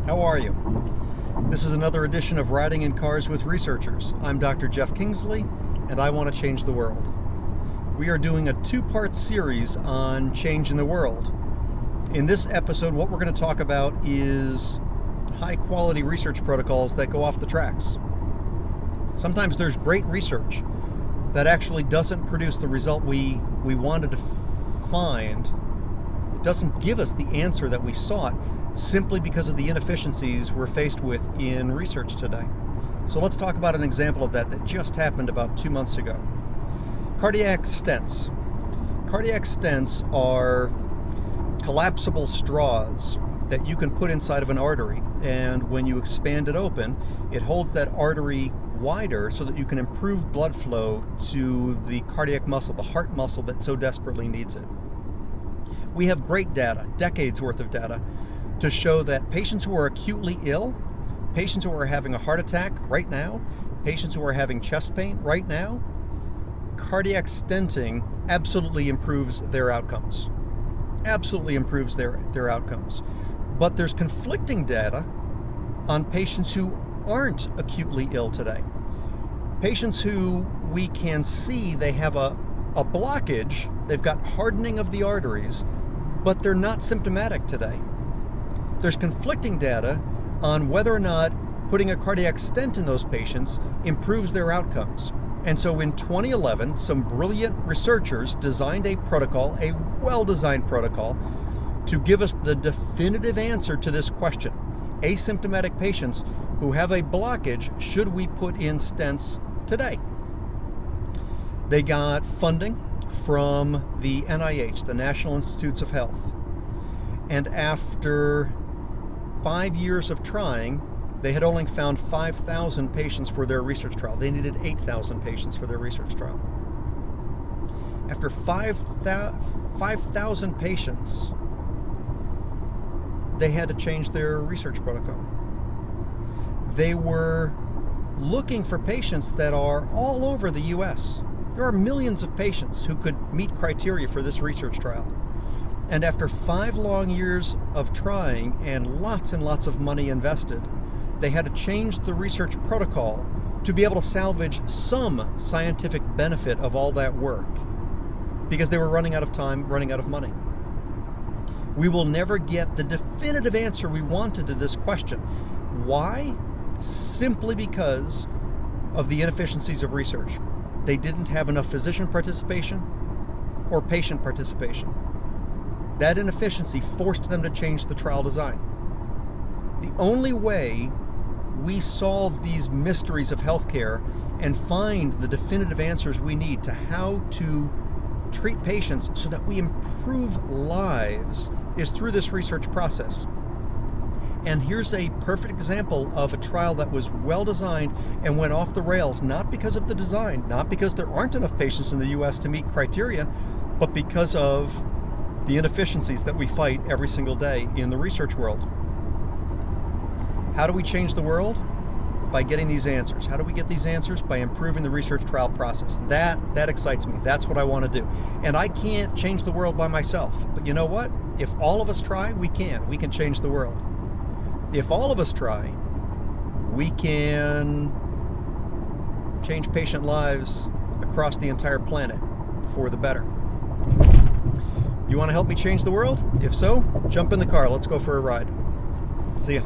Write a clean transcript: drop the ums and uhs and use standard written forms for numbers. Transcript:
How are you? This is another edition of Riding in Cars with Researchers. I'm Dr. Jeff Kingsley, and I want to change the world. We are doing a two-part series on change in the world. In this episode, what we're going to talk about is high-quality research protocols that go off the tracks. Sometimes there's great research that actually doesn't produce the result we wanted to find. It doesn't give us the answer that we sought simply because of the inefficiencies we're faced with in research today. So let's talk about an example of that just happened about 2 months ago. Cardiac stents. Cardiac stents are collapsible straws that you can put inside of an artery, and when you expand it open, it holds that artery wider so that you can improve blood flow to the cardiac muscle, the heart muscle that so desperately needs it. We have great data, decades worth of data, to show that patients who are acutely ill, patients who are having a heart attack right now, patients who are having chest pain right now, cardiac stenting absolutely improves their outcomes. Absolutely improves their outcomes. But there's conflicting data on patients who aren't acutely ill today. Patients who we can see they have a blockage, they've got hardening of the arteries, but they're not symptomatic today. There's conflicting data on whether or not putting a cardiac stent in those patients improves their outcomes. And so in 2011, some brilliant researchers designed a protocol, a well-designed protocol, to give us the definitive answer to this question. Asymptomatic patients who have a blockage, should we put in stents today? They got funding from the NIH, the National Institutes of Health. And after 5 years of trying, they had only found 5,000 patients for their research trial. They needed 8,000 patients for their research trial. After 5,000 patients, they had to change their research protocol. They were looking for patients that are all over the US. There are millions of patients who could meet criteria for this research trial. And after 5 long years of trying and lots of money invested, they had to change the research protocol to be able to salvage some scientific benefit of all that work, because they were running out of time, running out of money. We will never get the definitive answer we wanted to this question. Why? Simply because of the inefficiencies of research. They didn't have enough physician participation or patient participation. That inefficiency forced them to change the trial design. The only way we solve these mysteries of healthcare and find the definitive answers we need to how to treat patients so that we improve lives is through this research process. And here's a perfect example of a trial that was well designed and went off the rails, not because of the design, not because there aren't enough patients in the US to meet criteria, but because of the inefficiencies that we fight every single day in the research world. How do we change the world? By getting these answers. How do we get these answers? By improving the research trial process. That excites me. That's what I want to do. And I can't change the world by myself. But you know what? If all of us try, we can. We can change the world. If all of us try, we can change patient lives across the entire planet for the better. You want to help me change the world? If so, jump in the car. Let's go for a ride. See ya.